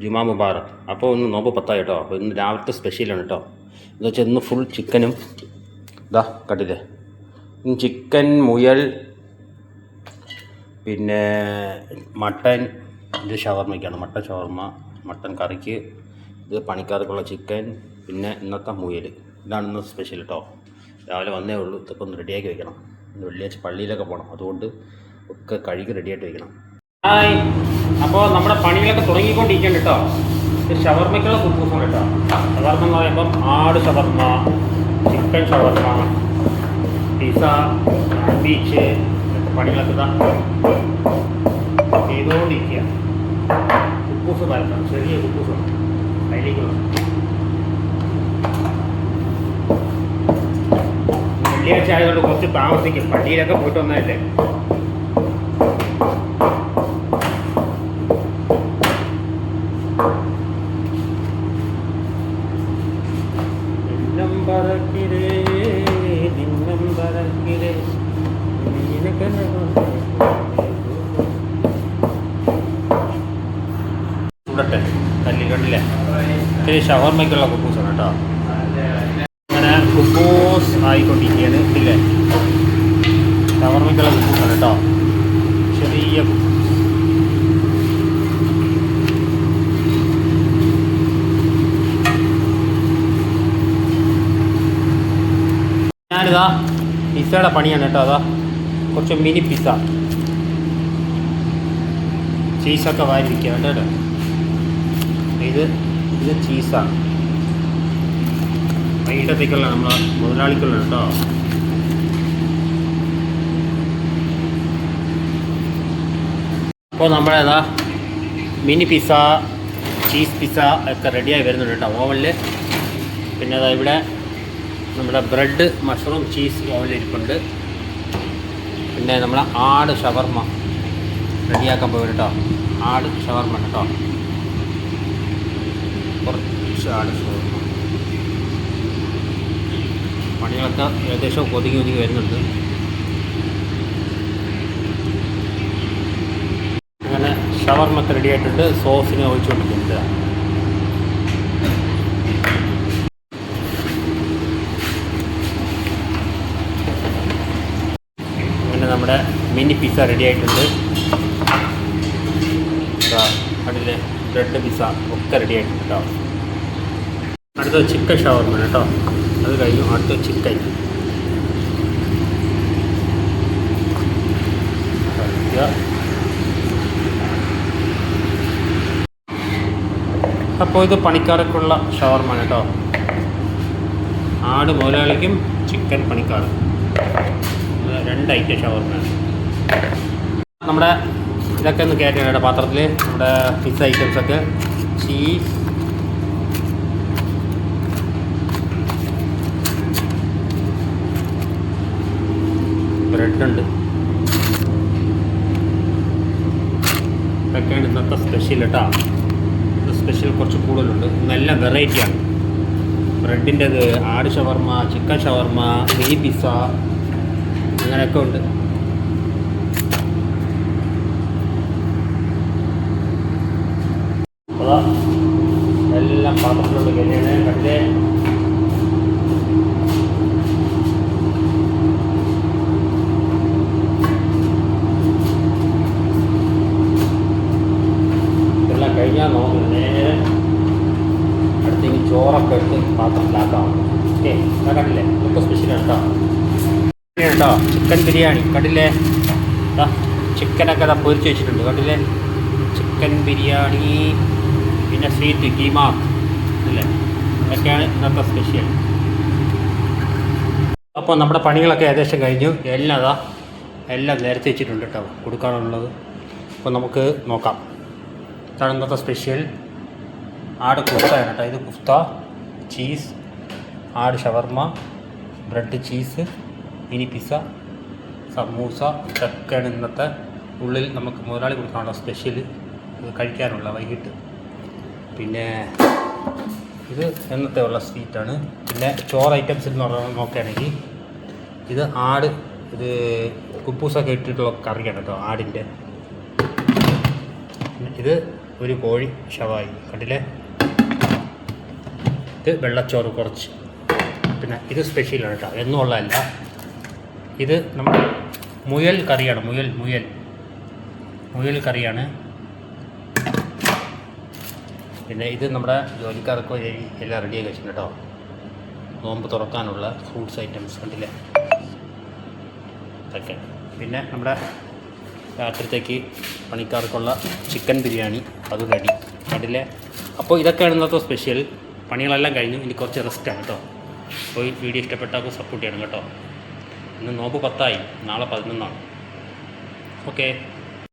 ജുമാ മുബാറക്. അപ്പോൾ ഒന്ന് നോമ്പ് 10 കേട്ടോ. അപ്പോൾ ഇന്ന് രാവിലത്തെ സ്പെഷ്യലാണ് കേട്ടോ. എന്ന് വെച്ചാൽ ഇന്ന് ഫുൾ ചിക്കനും ഇതാ കണ്ടില്ലേ, ഇന്ന് ചിക്കൻ, മുയൽ, പിന്നെ മട്ടൻ. ഇത് ഷവർമ്മയ്ക്കാണ്, മട്ടൻ ഷവർമ്മ, മട്ടൻ കറിക്ക്. ഇത് പണിക്കാർക്കുള്ള ചിക്കൻ, പിന്നെ ഇന്നത്തെ മുയൽ. ഇതാണ് ഇന്ന് സ്പെഷ്യൽ കേട്ടോ. രാവിലെ വന്നേ ഉള്ളൂ. ഇതൊക്കെ ഒന്ന് റെഡിയാക്കി വെക്കണം. ഇന്ന് വെള്ളിയാഴ്ച പള്ളിയിലൊക്കെ പോകണം, അതുകൊണ്ട് ഒക്കെ കഴുകി റെഡിയായിട്ട് വെക്കണം. ഹായ്, അപ്പോൾ നമ്മുടെ പണികളൊക്കെ തുടങ്ങിക്കൊണ്ടിരിക്കുകയാണ് കേട്ടോ. ഇത് ഷവർമ്മയ്ക്കുള്ള കുബൂസാണ് കേട്ടോ. ഷവർമ്മ എന്ന് പറയുമ്പം ആട് ഷവർമ്മ, ചിക്കൻ ഷവർമ്മ, പിസ്സ, സാൻഡ്വിച്ച്, പണികളൊക്കെ ഇതാ ചെയ്തുകൊണ്ടിരിക്കുക. കുബൂസ് പരത്താണ്, ചെറിയ കുബൂസാണ്. അതിലേക്ക് വെള്ളിയാഴ്ച ആയതുകൊണ്ട് കുറച്ച് താമസിക്കും. പള്ളിയിലൊക്കെ പോയിട്ട് വന്നതല്ലേ. ചൂടട്ടെ കല്ലിക്കണ്ടില്ലേ. ഇത് ഷവർമ്മയ്ക്കുള്ള കുബൂസാണ് കേട്ടോ. അങ്ങനെ കുബൂസ് ആയിക്കൊണ്ടിരിക്കുകയാണ്. ഇല്ലേ, ഷവർമ്മയ്ക്കുള്ള കുബൂസാണ് കേട്ടോ. ചെറിയ ഞാനിതാ പിസ്സയുടെ പണിയാണ് കേട്ടോ. അതാ കുറച്ച് മിനി പിസ്സ, ചീസൊക്കെ വാരിയിരിക്കുക കേട്ടോ. ഇത് ചീസാണ്. വൈകിട്ടത്തേക്കുള്ള നമ്മളെ മുതലാളിക്കുള്ള കേട്ടോ. അപ്പോൾ നമ്മളേതാ മിനി പിസ്സ, ചീസ് പിസ്സ ഒക്കെ റെഡിയായി വരുന്നുണ്ട് കേട്ടോ ഓവനിൽ. പിന്നെ അതാ ഇവിടെ നമ്മുടെ ബ്രെഡ്, മഷ്റൂം, ചീസ് ഓവനിലിരിപ്പുണ്ട്. പിന്നെ നമ്മളെ ആട് ഷവർമ്മ റെഡിയാക്കാൻ പോയി കേട്ടോ. ആട് ഷവർമ്മ കേട്ടോ, കുറച്ച് ആട് ഷവർമ്മ. പണികളൊക്കെ ഏകദേശം ഒതുങ്ങി വരുന്നുണ്ട്. അങ്ങനെ ഷവർമ്മൊക്കെ റെഡി ആയിട്ടുണ്ട്. സോസിന് ഒഴിച്ചുകൊണ്ടിരിക്കുന്നത് നമ്മുടെ മിനി പിസ്സ റെഡി ആയിട്ടുണ്ട്. അതിലെ ബ്രെഡ് പിസ്സ ഒക്കെ റെഡി ആയിട്ടുണ്ട് കേട്ടോ. അടുത്ത ചിക്കൻ ഷവർമ്മ കേട്ടോ. അത് കഴിഞ്ഞു. അടുത്ത ചിക്കൻ. അപ്പോൾ ഇത് പണിക്കാർക്കുള്ള ഷവർമ്മ കേട്ടോ. ആട് മുതലാളിക്കും ചിക്കൻ പണിക്കാർക്കും 2 ഐറ്റം ഷവർമ്മയാണ്. നമ്മുടെ ഇതൊക്കെ ഒന്ന് കയറ്റിയാണ് കേട്ടോ പാത്രത്തിൽ. നമ്മുടെ പിസ്സ ഐറ്റംസൊക്കെ, ചീസ്, ബ്രെഡുണ്ട്. ഇതൊക്കെയാണ് ഇന്നത്തെ സ്പെഷ്യൽ കേട്ടോ. സ്പെഷ്യൽ കുറച്ച് കൂടുതലുണ്ട്. നല്ല വെറൈറ്റിയാണ്. ബ്രെഡിൻ്റെത്, ആട് ഷവർമ്മ, ചിക്കൻ ഷവർമ്മ, മിനി പിസ്സ, അങ്ങനെയൊക്കെ ഉണ്ട്. അതാ എല്ലാം പാത്രത്തിലുള്ള കല്യാണ് കണ്ടില്ലേ. ഇതെല്ലാം കഴിഞ്ഞാൽ നോക്കുന്നത് നേരെ അടുത്തേക്ക് ചോറൊക്കെ എടുത്ത് പാത്രത്തിലാക്കാം. ഓക്കെ, കണ്ടില്ലേ, ഇതൊക്കെ സ്പെഷ്യലാണ് കേട്ടോ. കേട്ടോ ചിക്കൻ ബിരിയാണി കണ്ടില്ലേ. ചിക്കനൊക്കെ ഇതാ പൊരിച്ച് വെച്ചിട്ടുണ്ട് കണ്ടില്ലേ. ചിക്കൻ ബിരിയാണി, പിന്നെ സ്വീറ്റ് കീമാ അല്ലേ, ഇതൊക്കെയാണ് ഇന്നത്തെ സ്പെഷ്യൽ. അപ്പോൾ നമ്മുടെ പണികളൊക്കെ ഏകദേശം കഴിഞ്ഞു. എല്ലാം നേരത്തെ വെച്ചിട്ടുണ്ട് കേട്ടോ കൊടുക്കാനുള്ളത്. അപ്പോൾ നമുക്ക് നോക്കാം. ഇതാണ് ഇന്നത്തെ സ്പെഷ്യൽ. ആട് കുഫ്തയാണ് കേട്ടോ. ഇത് കുഫ്ത, ചീസ്, ആട് shawarma, bread, cheese, mini pizza, samosa, ഇതൊക്കെയാണ് ഇന്നത്തെ ഉള്ളിൽ നമുക്ക് മുതലാളി കൊടുക്കാനുള്ള സ്പെഷ്യൽ. ഇത് കഴിക്കാനുള്ള വൈകിട്ട്. പിന്നെ ഇത് എന്നത്തെ ഉള്ള സ്വീറ്റാണ്. പിന്നെ ചോറ് ഐറ്റംസ് എന്ന് നോക്കുകയാണെങ്കിൽ ഇത് ആട്, ഇത് കുബൂസൊക്കെ ഇട്ടിട്ടുള്ള കറിയാണ് കേട്ടോ ആടിൻ്റെ. ഇത് ഒരു കോഴി ഷവായി കണ്ടില്ലേ. ഇത് വെള്ളച്ചോറ് കുറച്ച്, പിന്നെ ഇത് സ്പെഷ്യലാണ് കേട്ടോ, എന്നും ഉള്ളതല്ല. ഇത് നമ്മുടെ മുയൽ കറിയാണ്, മുയൽ കറിയാണ്. പിന്നെ ഇത് നമ്മുടെ ജോലിക്കാർക്ക് എല്ലാം റെഡിയാക്കി വെച്ചിട്ടുണ്ട് കേട്ടോ. നോമ്പ് തുറക്കാനുള്ള ഫ്രൂട്ട്സ് ഐറ്റംസ് കണ്ടില്ലേ ഇതൊക്കെ. പിന്നെ നമ്മുടെ രാത്രിത്തേക്ക് പണിക്കാർക്കുള്ള ചിക്കൻ ബിരിയാണി അത് റെഡി കണ്ടില്ലേ. അപ്പോൾ ഇതൊക്കെയാണ് ഇന്നത്തെ സ്പെഷ്യൽ. പണികളെല്ലാം കഴിഞ്ഞു, ഇനി കുറച്ച് റെസ്റ്റാണ് കേട്ടോ. അപ്പോൾ ഈ വീഡിയോ ഇഷ്ടപ്പെട്ടാൽ സപ്പോർട്ട് ചെയ്യണം കേട്ടോ. ഇന്ന് നോമ്പ് 10 നാളെ 11. ഓക്കെ.